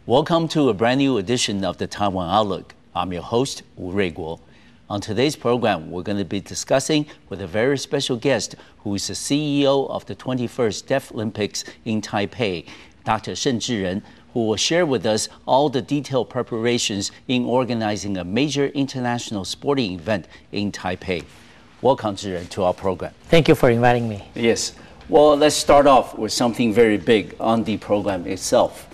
Welcome to a brand new edition of the Taiwan Outlook. I'm your host, Wu Ruiguo. On today's program, we're going to be discussing with a very special guest who is the CEO of the 21st Deaflympics in Taipei, Dr. Sheng Deaflympics, who will share with us all the detailed preparations in organizing a major international sporting event in Taipei. Welcome, Deaflympics, to our program. Thank you for inviting me. Yes. Well, let's start off with something very big on the program itself.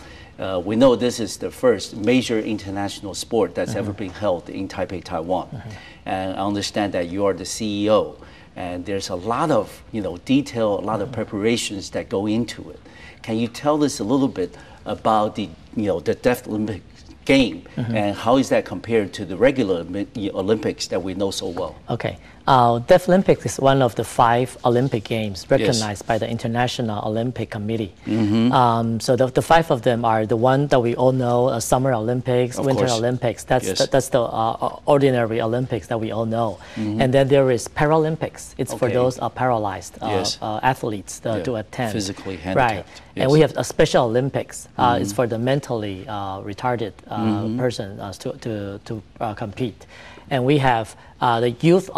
We know this is the first major international sport that's ever been held in Taipei, Taiwan. And I understand that you are the CEO, and there's a lot of detail, a lot of preparations that go into it. Can you tell us a little bit about the Deaflympics game and how is that compared to the regular Olympics that we know so well? Okay. Deaflympics is one of the 5 Olympic games recognized by the International Olympic Committee. So the 5 of them are the one that we all know: Summer Olympics, Winter Olympics. That's the ordinary Olympics that we all know. And then there is Paralympics. It's for those paralyzed athletes to attend. Physically handicapped. Right. And we have a Special Olympics. It's for the mentally retarded person to compete. And we have the Youth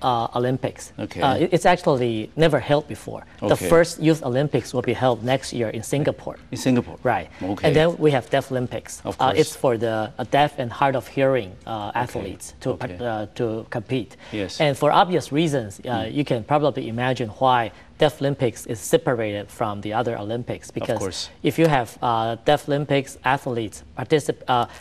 Olympics. It's actually never held before. The first Youth Olympics will be held next year in Singapore. In Singapore? Right. And then we have Deaflympics. It's for the deaf and hard of hearing athletes to compete. And for obvious reasons, you can probably imagine why Deaflympics is separated from the other Olympics, because if you have Deaflympics athletes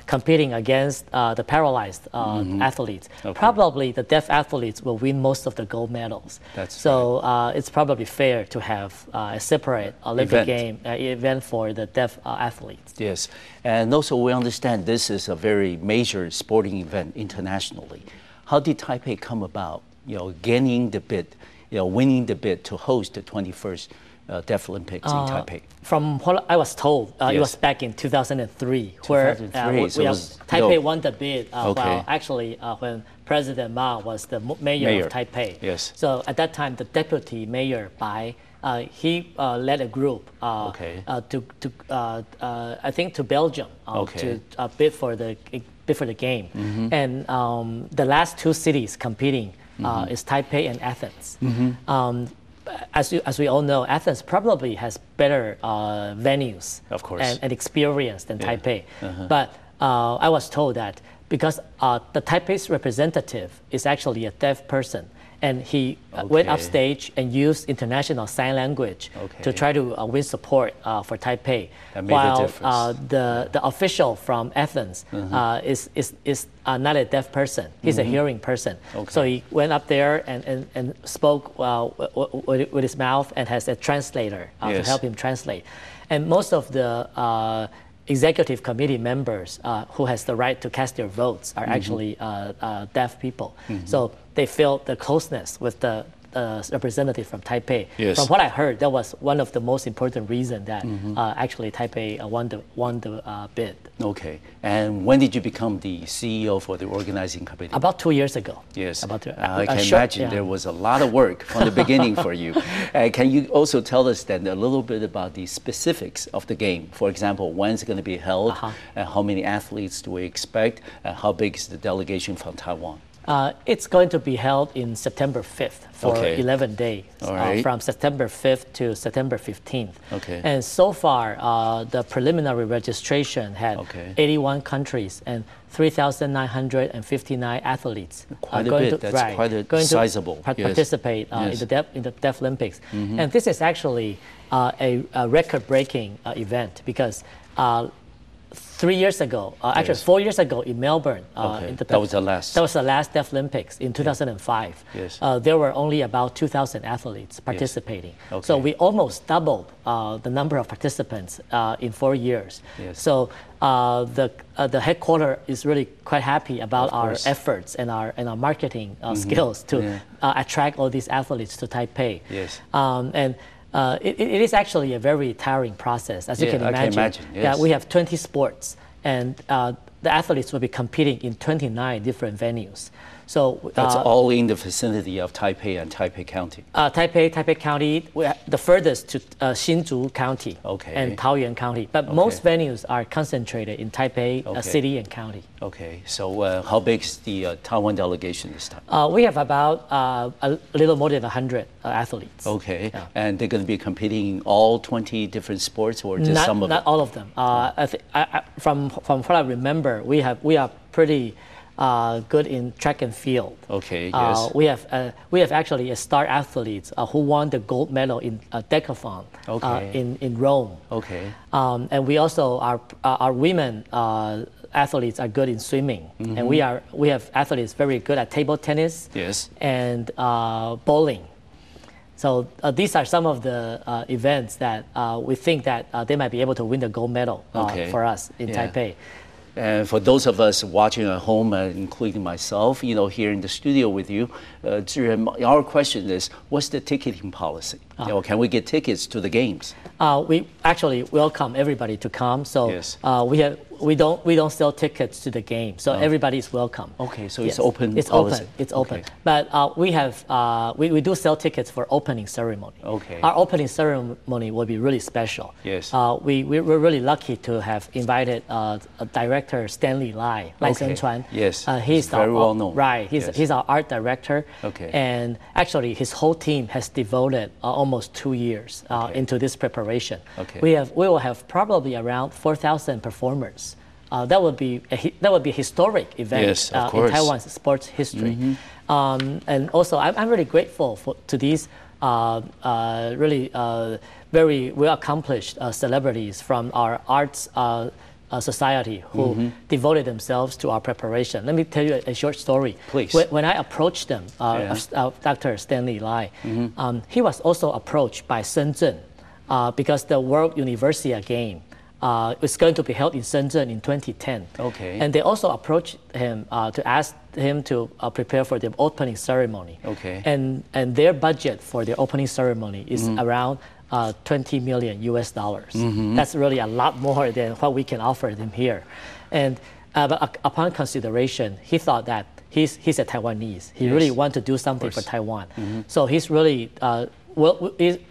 competing against the paralyzed athletes, probably the deaf athletes will win most of the gold medals. So it's probably fair to have a separate Olympic event for the deaf athletes. Yes, and also we understand this is a very major sporting event internationally. How did Taipei come about, gaining the bid, winning the bid to host the 21st Deaflympics in Taipei? From what I was told, it was back in 2003, where Taipei won the bid. Well, actually, when President Ma was the mayor of Taipei. So at that time, the deputy mayor Bai, he led a group I think to Belgium to bid for the game. And the last 2 cities competing is Taipei and Athens. As we all know, Athens probably has better venues and experience than Taipei. But I was told that because the Taipei's representative is actually a deaf person, and he went upstage and used international sign language to try to win support for Taipei, while the official from Athens is not a deaf person. He's a hearing person. So he went up there and spoke with his mouth and has a translator to help him translate. And most of the executive committee members who has the right to cast their votes are actually deaf people. So they felt the closeness with the representative from Taipei. From what I heard, that was one of the most important reasons that actually Taipei won the bid. Okay. And when did you become the CEO for the organizing committee? About 2 years ago. Yes. I can imagine there was a lot of work from the beginning for you. Can you also tell us then a little bit about the specifics of the game? For example, when it's going to be held, and how many athletes do we expect, and how big is the delegation from Taiwan? It's going to be held in September 5th for 11 days, from September 5th to September 15th. And so far, the preliminary registration had 81 countries and 3,959 athletes. Quite a bit. That's quite sizable. Participate in the Deaflympics. And this is actually a record-breaking event, because 3 years ago, actually 4 years ago in Melbourne, that was the last Deaflympics in 2005. There were only about 2,000 athletes participating. So we almost doubled the number of participants in 4 years. So the headquarters is really quite happy about our efforts and our marketing skills to attract all these athletes to Taipei. And it is actually a very tiring process, as you can imagine. We have 20 sports, and the athletes will be competing in 29 different venues. So that's all in the vicinity of Taipei and Taipei County. Taipei County, the furthest to Hsinchu County and Taoyuan County. But most venues are concentrated in Taipei City and County. Okay, so how big is the Taiwan delegation this time? We have about a little more than 100 athletes. Okay, and they're going to be competing in all 20 different sports, or just some of them? Not all of them. From what I remember, we are pretty good in track and field. Okay. Yes. We have actually star athletes who won the gold medal in decathlon in Rome. Okay. And we also our women athletes are good in swimming, and we have athletes very good at table tennis. Yes. And bowling. So these are some of the events that we think that they might be able to win the gold medal for us in Taipei. And for those of us watching at home, including myself, here in the studio with you, our question is, what's the ticketing policy? Can we get tickets to the games? We actually welcome everybody to come. So we don't sell tickets to the game, so everybody is welcome. Okay, so it's open. It's policy. open. It's open. But we do sell tickets for opening ceremony. Okay. Our opening ceremony will be really special. Yes. We're really lucky to have invited director Stanley Lai Zhenchuan. Yes. He's very well known. Right. He's our art director. Okay. And actually, his whole team has devoted almost 2 years into this preparation. Okay. We will have probably around 4,000 performers. That would be a historic event in Taiwan's sports history. And also, I'm really grateful to these really very well accomplished celebrities from our arts society who devoted themselves to our preparation. Let me tell you a short story. Please. When I approached them, Dr. Stanley Lai, he was also approached by Shenzhen because the World Universia game is going to be held in Shenzhen in 2010. Okay. And they also approached him to ask him to prepare for the opening ceremony. Okay. And their budget for the opening ceremony is around $20 million US. That's really a lot more than what we can offer them here. And but upon consideration, he thought that he's a Taiwanese. He really wants to do something for Taiwan. So he's really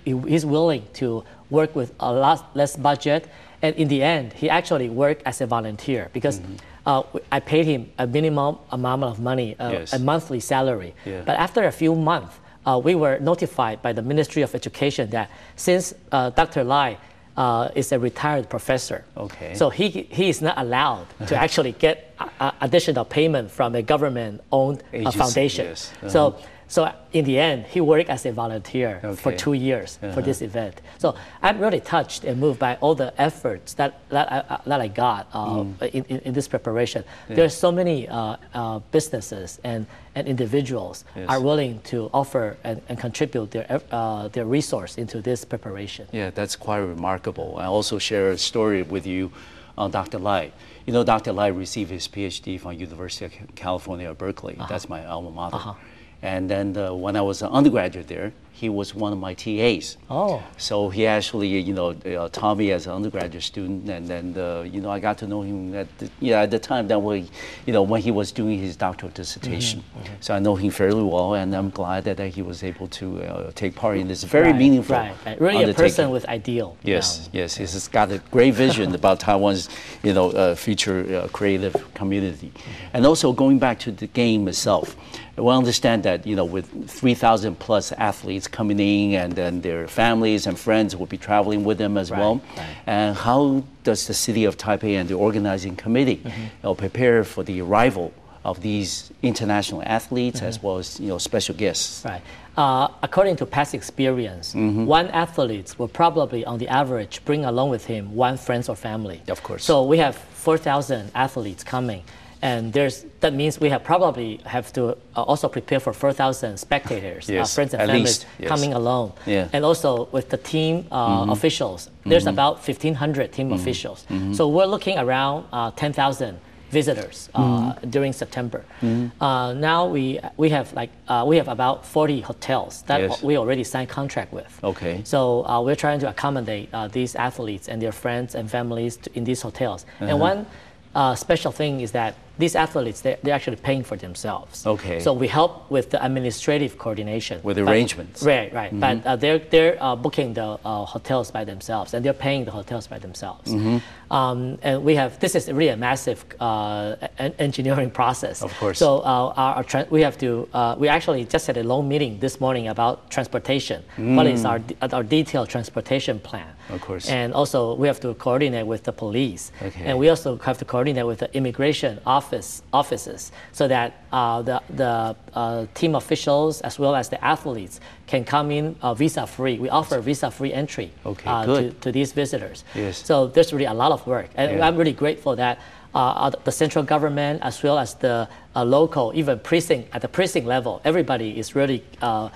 he's willing to work with a lot less budget. And in the end, he actually worked as a volunteer because I paid him a minimum amount of money, a monthly salary. But after a few months, we were notified by the Ministry of Education that since Dr. Lai is a retired professor, so he is not allowed to actually get additional payment from a government-owned foundation. So in the end, he worked as a volunteer for 2 years for this event. So I'm really touched and moved by all the efforts that I got in this preparation. There are so many businesses and individuals are willing to offer and contribute their resource into this preparation. Yeah, that's quite remarkable. I also share a story with you on Dr. Lai. Dr. Lai received his PhD from University of California, Berkeley. That's my alma mater. And then when I was an undergraduate there, he was one of my TAs. So he actually, taught me as an undergraduate student, and then, I got to know him at the time that when he was doing his doctoral dissertation. So I know him fairly well, and I'm glad that he was able to take part in this very meaningful Really a person with ideal. Yes, he's got a great vision about Taiwan's, future creative community. And also going back to the game itself, we understand that, with 3,000 plus athletes coming in, and then their families and friends will be traveling with them as well. And how does the city of Taipei and the organizing committee prepare for the arrival of these international athletes as well as special guests? According to past experience, one athlete will probably, on the average, bring along with him one friend or family. Of course. So we have 4,000 athletes coming. And that means we probably have to also prepare for 4,000 spectators, friends and families coming along. And also with the team officials, there's about 1,500 team officials. So we're looking around 10,000 visitors during September. Now we have about 40 hotels that we already signed contract with. So we're trying to accommodate these athletes and their friends and families in these hotels. And one special thing is that these athletes, they're actually paying for themselves. Okay. So we help with the administrative coordination. With arrangements. Right. But they're booking the hotels by themselves, and they're paying the hotels by themselves. And this is really a massive engineering process. Of course. So we actually just had a long meeting this morning about transportation. What is our detailed transportation plan? Of course. And also we have to coordinate with the police. Okay. And we also have to coordinate with the immigration offices so that the team officials as well as the athletes can come in visa-free. We offer visa-free entry to these visitors. Yes. So there's really a lot of work. And I'm really grateful that the central government as well as the local, even at the precinct level, everybody is really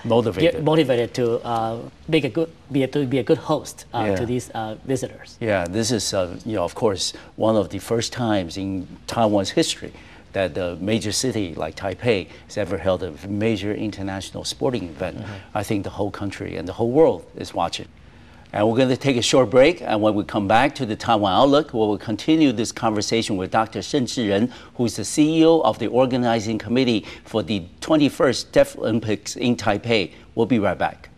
motivated to be a good host to these visitors. Yeah, this is of course one of the first times in Taiwan's history that a major city like Taipei has ever held a major international sporting event. I think the whole country and the whole world is watching. And we're going to take a short break, and when we come back to the Taiwan Outlook, we will continue this conversation with Dr. Sheng Deaflympics, who is the CEO of the organizing committee for the 21st Deaflympics in Taipei. We'll be right back.